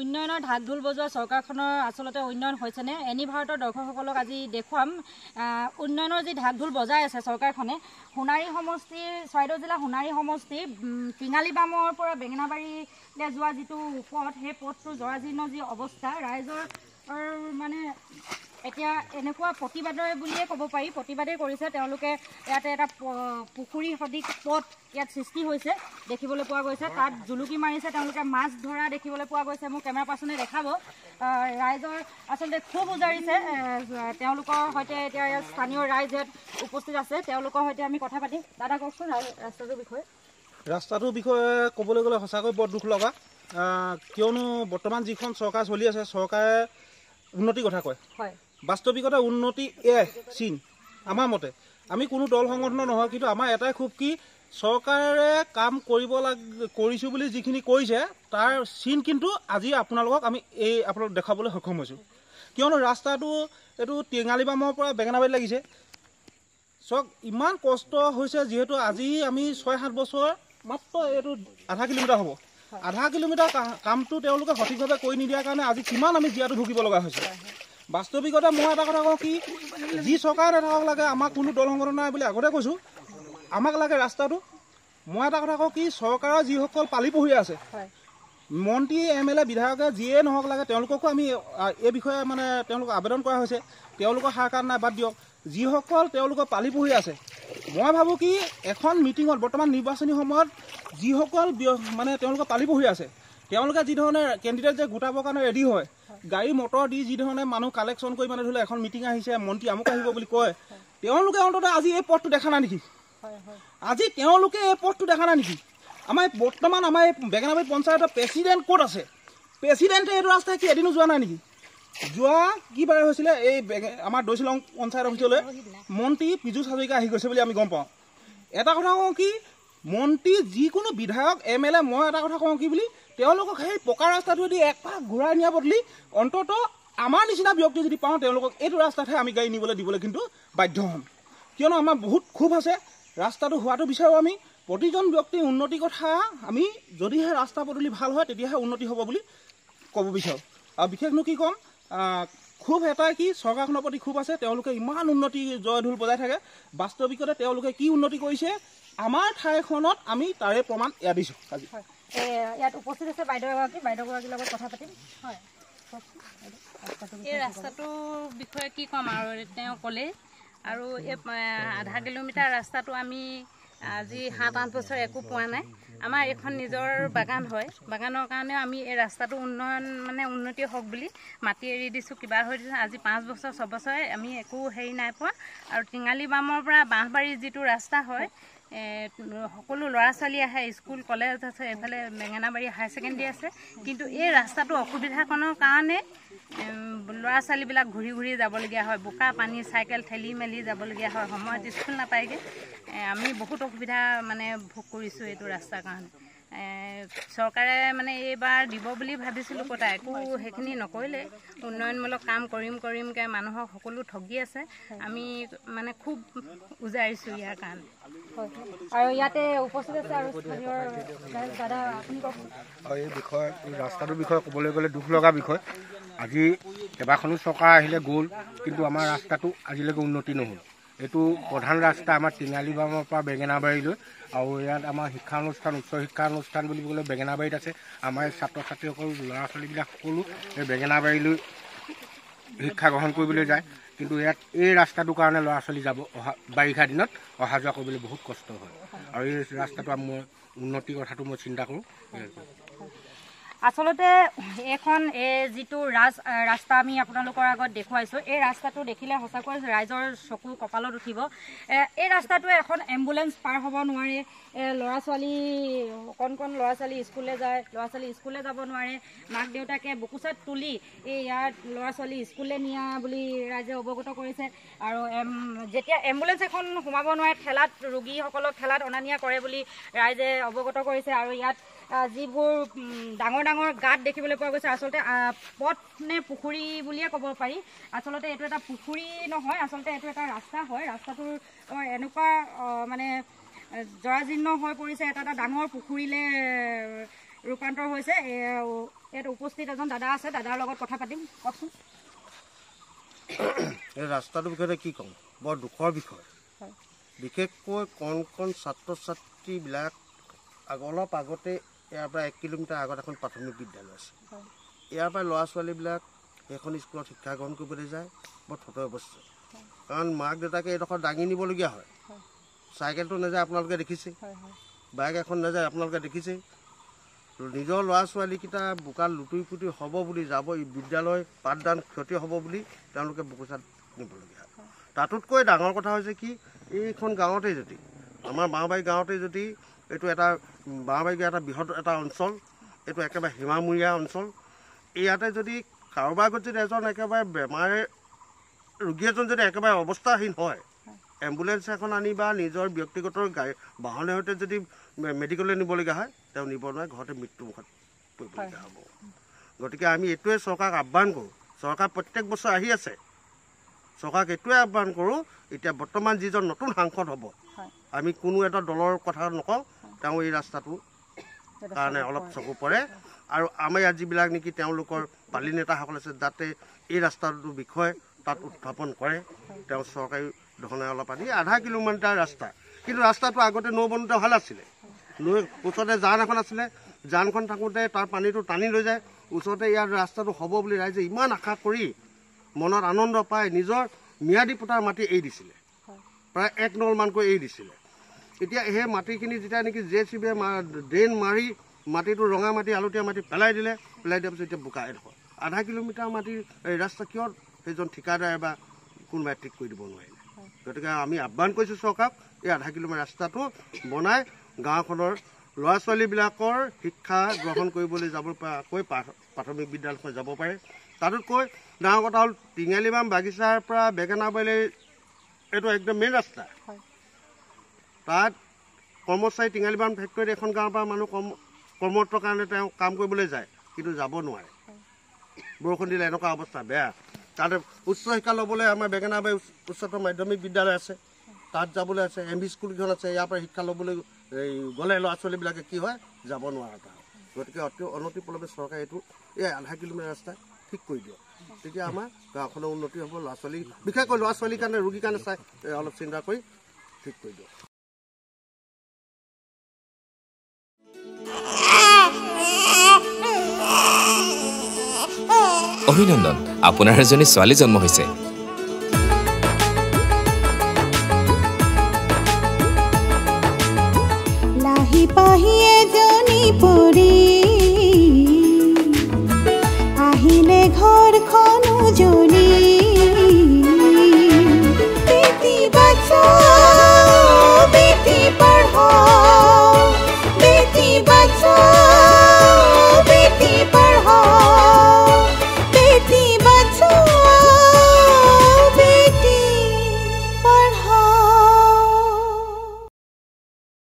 উন্নয়নৰ ঢাক ঢোল বজোৱা চৰকাৰখনৰ আচলতে উন্নয়ন হৈছেনে এনি ভাৰতৰ দৰ্শকসকলক আজি দেখুৱাম উন্নয়নৰ যি ঢাক ঢোল বজাই আছে চৰকাৰখনে সোণাৰী সমষ্টিৰ চৰাইদেউ জিলা সোণাৰী সমষ্টি পিঙালি বামৰ পৰা বেঙেনাবাৰীলৈ যোৱা যিটো পথ সেই পথটো জৰাজীৰ্ণ যি অৱস্থা ৰাইজৰ মানে এতিয়া এনেকুৱা প্ৰতিবাদৰে বুলিয়ে ক'ব পাৰি প্ৰতিবাদেই কৰিছে তেওঁলোকে ইয়াতে এটা পুখুৰী সদৃশ পথ ইয়াত সৃষ্টি হৈছে দেখিবলৈ পোৱা গৈছে তাত জুলুকি মাৰিছে তেওঁলোকে মাছ ধৰা দেখিবলৈ পোৱা গৈছে মোৰ কেমেৰা পাৰ্চনে দেখাব ৰাইজৰ আচলতে খুব উজাৰিছে তেওঁলোকৰ সৈতে এতিয়া স্থানীয় ৰাইজ ইয়াত উপস্থিত আছে তেওঁলোকৰ সৈতে আমি কথা পাতিম দাদা কওকচোন ৰাস্তাটোৰ বিষয়ে ক'বলৈ গ'লে সঁচাকৈ বৰ দুখ লগা কিয়নো বৰ্তমান যিখন চৰকাৰ চলি আছে চৰকাৰে উন্নতিৰ কথা কয় হয় বাস্তৱিকতে উন্নতি চীন আমাৰ মতে আমি কোনো দল সংগঠনৰ নহয় কিন্তু আমাৰ এটাই খুব কি চৰকাৰে কাম কৰিছোঁ বুলি যিখিনি কৰিছে তাৰ চীন কিন্তু আজি আপোনালোকক আমি আপোনালোক দেখাবলৈ সক্ষম হৈছোঁ কিয়নো ৰাস্তাটো এইটো টিঙালিবামৰ পৰা বেঙেনাবাৰীত লাগিছে চক ইমান কষ্ট হৈছে যিহেতু আজি আমি 6-7 বছৰ মাত্ৰ এইটো আধা কিলোমিটাৰ হ'ব আধা কিলোমিটাৰ কামটো তেওঁলোকে সঠিকভাৱে কৰি নিদিয়াৰ কাৰণে আজি কিমান আমি জীয়াটো ভুগিব লগা হৈছে বাস্তৱিকতে মই এটা কথা কওঁ কি যি চৰকাৰ নাথাকক লাগে আমাক কোনো দল সংগঠন নাই বুলি আগতে কৈছোঁ আমাক লাগে ৰাস্তাটো মই এটা কথা কওঁ কি চৰকাৰৰ যিসকল পালি পঢ়ি আছে মন্ত্ৰী MLA বিধায়কে যিয়ে নহওক লাগে তেওঁলোককো আমি এই বিষয়ে মানে তেওঁলোকক আবেদন কৰা হৈছে তেওঁলোকৰ সাৰ কাম নাই বাদ দিয়ক যিসকল তেওঁলোকৰ পালি পঢ়ি আছে মই ভাবোঁ কি এখন মিটিঙত বৰ্তমান নিৰ্বাচনী সময়ত যিসকল মানে তেওঁলোকৰ পালি পঢ়ি আছে তেওঁলোকে যি ধৰণে কেণ্ডিডেট যে গোটাবৰ কাৰণে ৰেডি হয় গাড়ী মটৰ দি যি ধৰণে মানুহ কালেকশ্যন কৰি মানে ধৰি লওক এখন মিটিং আহিছে মন্ত্ৰী আমুক আহিব বুলি কয় তেওঁলোকে অন্ততঃ আজি এই পথটো দেখা নাই নেকি আজি তেওঁলোকে এই পথটো দেখা নাই নেকি আমাৰ বৰ্তমান আমাৰ এই বেঙেনাবাৰী পঞ্চায়তৰ প্ৰেচিডেণ্ট ক'ত আছে প্ৰেচিডেণ্টে এইটো ৰাস্তাই কি এদিনো যোৱা নাই নেকি যোৱা কি বাৰে হৈছিলে এই আমাৰ দৈচিলং পঞ্চায়ত অফিচলৈ মন্ত্ৰী পীযুষ হাজৰিকা আহি গৈছে বুলি আমি গম পাওঁ এটা কথা কওঁ কি মন্ত্ৰী যিকোনো বিধায়ক MLA মই এটা কথা কওঁ কি বুলি তেওঁলোকক সেই পকা ৰাস্তাটোৱেদি একপাক ঘূৰাই নিয়া বদলি অন্ততঃ আমাৰ নিচিনা ব্যক্তি যদি পাওঁ তেওঁলোকক এইটো ৰাস্তাতহে আমি গাড়ী নিবলৈ দিবলৈ কিন্তু বাধ্য হ'ম কিয়নো আমাৰ বহুত ক্ষোভ আছে ৰাস্তাটো হোৱাটো বিচাৰোঁ আমি প্ৰতিজন ব্যক্তিৰ উন্নতিৰ কথা আমি যদিহে ৰাস্তা পদূলি ভাল হয় তেতিয়াহে উন্নতি হ'ব বুলি ক'ব বিচাৰোঁ আৰু বিশেষনো কি ক'ম খুব এটাই কি চৰকাৰখনৰ প্ৰতি খুব আছে তেওঁলোকে ইমান উন্নতি জয় ঢোল বজাই থাকে বাস্তৱিকতে তেওঁলোকে কি উন্নতি কৰিছে আমাৰ ঠাইখনত আমি তাৰে প্ৰমাণ এয়া দিছোঁ আজি ইয়াত উপস্থিত আছে বাইদেউগৰাকীৰ লগত কথা পাতিম হয় এই ৰাস্তাটোৰ বিষয়ে কি ক'ম আৰু তেওঁ ক'লে আৰু এই আধা কিলোমিটাৰ ৰাস্তাটো আমি আজি 7-8 বছৰ একো পোৱা নাই আমাৰ এখন নিজৰ বাগান হয় বাগানৰ কাৰণে আমি এই ৰাস্তাটো উন্নতি হওক বুলি মাটি এৰি দিছোঁ কিবা হৈ দিছোঁ আজি 5 বছৰ 6 বছৰে আমি একো হেৰি নাই পোৱা আৰু টিঙালি বামৰ পৰা বাঁহবাৰী যিটো ৰাস্তা হয় সকলো ল'ৰা ছোৱালী আহে স্কুল কলেজ আছে এইফালে বেঙেনাবাৰী হায়াৰ ছেকেণ্ডেৰী আছে কিন্তু এই ৰাস্তাটো অসুবিধাকৰণৰ কাৰণে ল'ৰা ছোৱালীবিলাক ঘূৰি ঘূৰি যাবলগীয়া হয় বোকা পানী চাইকেল ঠেলি মেলি যাবলগীয়া হয় সময়ত স্কুল নাপায়গৈ আমি বহুত অসুবিধা ভোগ কৰিছোঁ এইটো ৰাস্তাৰ কাৰণে চৰকাৰে এইবাৰ দিব বুলি ভাবিছিলোঁ কথা একো সেইখিনি নকৰিলে উন্নয়নমূলক কাম কৰিমকৈ মানুহক সকলো ঠগি আছে আমি খুব উজাৰিছোঁ ইয়াৰ কাৰণে আৰু ইয়াতে উপস্থিত আছে আৰু দাদা আপুনি কওক এই বিষয়ে ৰাস্তাটোৰ বিষয়ে ক'বলৈ গ'লে দুখ লগা বিষয় আজি কেইবাখনো চৰকাৰ আহিলে গ'ল কিন্তু আমাৰ ৰাস্তাটো আজিলৈকে উন্নতি নহ'ল এইটো প্ৰধান ৰাস্তা আমাৰ টিঙালিবামৰ পৰা বেঙেনাবাৰীলৈ আৰু ইয়াত আমাৰ শিক্ষানুষ্ঠান উচ্চ শিক্ষানুষ্ঠান বুলি ক'লে বেঙেনাবাৰীত আছে আমাৰ ছাত্ৰ ছাত্ৰীসকল ল'ৰা ছোৱালীবিলাক সকলো এই বেঙেনাবাৰীলৈ শিক্ষা গ্ৰহণ কৰিবলৈ যায় কিন্তু ইয়াত এই ৰাস্তাটোৰ কাৰণে ল'ৰা ছোৱালী যাব বাৰিষা দিনত অহা যোৱা কৰিবলৈ বহুত কষ্ট হয় আৰু এই ৰাস্তাটো মই উন্নতিৰ কথাটো মই চিন্তা কৰোঁ আচলতে এইখন যিটো ৰাস্তা আমি আপোনালোকৰ আগত দেখুৱাইছোঁ এই ৰাস্তাটো দেখিলে সঁচাকৈ ৰাইজৰ চকু কপালত উঠিব এই ৰাস্তাটোৱে এখন এম্বুলেঞ্চ পাৰ হ'ব নোৱাৰে ল'ৰা ছোৱালী কণ ল'ৰা ছোৱালী স্কুললৈ যায় ল'ৰা ছোৱালী স্কুললৈ যাব নোৱাৰে মাক দেউতাকে বুকুচাত তুলি ইয়াত ল'ৰা ছোৱালী স্কুললৈ নিয়া বুলি ৰাইজে অৱগত কৰিছে আৰু যেতিয়া এম্বুলেঞ্চ এখন সোমাব নোৱাৰে ঠেলাত ৰোগীসকলক ঠেলাত অনা নিয়া কৰে বুলি ৰাইজে অৱগত কৰিছে আৰু ইয়াত যিবোৰ ডাঙৰ ডাঙৰ গাঁত দেখিবলৈ পোৱা গৈছে আচলতে পথ নে পুখুৰী বুলিয়ে ক'ব পাৰি আচলতে এইটো এটা পুখুৰী নহয় আচলতে এইটো এটা ৰাস্তা হয় ৰাস্তাটোৰ এনেকুৱা জৰাজীৰ্ণ হৈ পৰিছে এটা ডাঙৰ পুখুৰীলৈ ৰূপান্তৰ হৈছে। ইয়াত উপস্থিত এজন দাদা আছে, দাদাৰ লগত কথা পাতিম। কওকচোন। এই ৰাস্তাটোৰ বিষয়ে কি ক'ম, বৰ দুখৰ বিষয়। বিশেষকৈ কণ ছাত্ৰ ছাত্ৰীবিলাক অলপ আগতে ইয়াৰ পৰা 1 কিলোমিটাৰ আগত এখন প্ৰাথমিক বিদ্যালয় আছে। ইয়াৰ পৰা ল'ৰা ছোৱালীবিলাক সেইখন স্কুলত শিক্ষা গ্ৰহণ কৰিবলৈ যায়, বৰ থতৈ অৱস্থা। কাৰণ মাক দেউতাকে এইডোখৰ দাঙি নিবলগীয়া হয়। চাইকেলটো নাযায়, আপোনালোকে দেখিছে, বাইক এখন নাযায়, আপোনালোকে দেখিছেই। নিজৰ ল'ৰা ছোৱালীকেইটা বোকাত লুটুৰি পুটুৰি হ'ব বুলি যাব, বিদ্যালয় পাঠদান ক্ষতি হ'ব বুলি তেওঁলোকে বোকোচাত নিবলগীয়া হয়। তাতোতকৈ ডাঙৰ কথা হৈছে কি, এইখন গাঁৱতে যদি আমাৰ বাঁহবাৰী গাঁৱতে যদি এইটো এটা বাঁহবাৰী এটা বৃহৎ এটা অঞ্চল, এইটো একেবাৰে সীমামূৰীয়া অঞ্চল। ইয়াতে যদি কাৰোবাৰ আগত যদি এজন একেবাৰে বেমাৰে ৰোগী এজন যদি একেবাৰে অৱস্থাহীন হয়, এম্বুলেঞ্চ এখন আনি বা নিজৰ ব্যক্তিগত গাড়ী বাহনৰ সৈতে যদি মেডিকেললৈ নিবলগীয়া হয়, তেওঁ নিব নোৱাৰে, ঘৰতে মৃত্যুমুখত পৰিবলগীয়া হ'ব। গতিকে আমি এইটোৱে চৰকাৰক আহ্বান কৰোঁ, চৰকাৰ প্ৰত্যেক বছৰ আহি আছে, চৰকাৰক এইটোৱে আহ্বান কৰোঁ, এতিয়া বৰ্তমান যিজন নতুন সাংসদ হ'ব, আমি কোনো এটা দলৰ কথা নকওঁ, তেওঁ এই ৰাস্তাটোৰ কাৰণে অলপ চকু পৰে। আৰু আমাৰ ইয়াত যিবিলাক নেকি তেওঁলোকৰ পালি নেতাসকল আছে, যাতে এই ৰাস্তাটোৰ বিষয়ে তাত উত্থাপন কৰে, তেওঁ চৰকাৰী ধৰণে অলপ আনি 0.5 কিলোমিটাৰ ৰাস্তা, কিন্তু ৰাস্তাটো আগতে নৌ বনোতে ভাল আছিলে। নৈ ওচৰতে জান এখন আছিলে, জানখন থাকোঁতে তাৰ পানীটো টানি লৈ যায়, ওচৰতে ইয়াৰ ৰাস্তাটো হ'ব বুলি ৰাইজে ইমান আশা কৰি মনত আনন্দ পাই নিজৰ ম্যাদী পতাৰ মাটি এৰি দিছিলে, প্ৰায় 1 নলমানকৈ এৰি দিছিলে। এতিয়া সেই মাটিখিনি যেতিয়া নেকি JCB ড্ৰেইন মাৰি মাটিটো ৰঙা মাটি আলতীয়া মাটি পেলাই দিয়াৰ পিছত এতিয়া বোকা এডোখৰ 0.5 কিলোমিটাৰ মাটিৰ এই ৰাস্তা কিয় সেইজন ঠিকাদাৰে বা কোনোবাই ঠিক কৰি দিব নোৱাৰিলে। গতিকে আমি আহ্বান কৰিছোঁ চৰকাৰক, এই 0.5 কিলোমিটাৰ ৰাস্তাটো বনাই গাঁওখনৰ ল'ৰা ছোৱালীবিলাকৰ শিক্ষা গ্ৰহণ কৰিবলৈ যাব পৰাকৈ প্ৰাথমিক বিদ্যালয়খন যাব পাৰে। তাতোতকৈ ডাঙৰ কথা হ'ল টিঙালিবাম বাগিচাৰ পৰা বেঙেনাবাৰীলৈ এইটো একদম মেইন ৰাস্তা। তাত কৰ্মচাৰী টিঙালিবাম ফেক্টৰীত এখন গাঁৱৰ পৰা মানুহ কৰ্মৰতৰ কাৰণে তেওঁ কাম কৰিবলৈ যায়, কিন্তু যাব নোৱাৰে, বৰষুণ দিলে এনেকুৱা অৱস্থা বেয়া। তাতে উচ্চ শিক্ষা ল'বলৈ আমাৰ বেঙেনাবাৰী উচ্চতৰ মাধ্যমিক বিদ্যালয় আছে, তাত যাবলৈ আছে, MV স্কুলকেইখন আছে, ইয়াৰ পৰা শিক্ষা ল'বলৈ গ'লে ল'ৰা ছোৱালীবিলাকে কি হয়, যাব নোৱাৰা এটা। গতিকে অনতিপলমে চৰকাৰে এইটো এই 0.5 কিলোমিটাৰ ৰাস্তা ঠিক কৰি দিয়ক, তেতিয়া আমাৰ গাঁওখনৰ উন্নতি হ'ব। ল'ৰা ছোৱালী বিশেষকৈ ল'ৰা ছোৱালীৰ কাৰণে, ৰোগীৰ কাৰণে চাই অলপ চিন্তা কৰি ঠিক কৰি দিয়ক। অভিনন্দন, আপোনাৰ এজনী ছোৱালী জন্ম হৈছে। লাহি পাহি এজনী পৰি আহিলে ঘৰখন উজলি।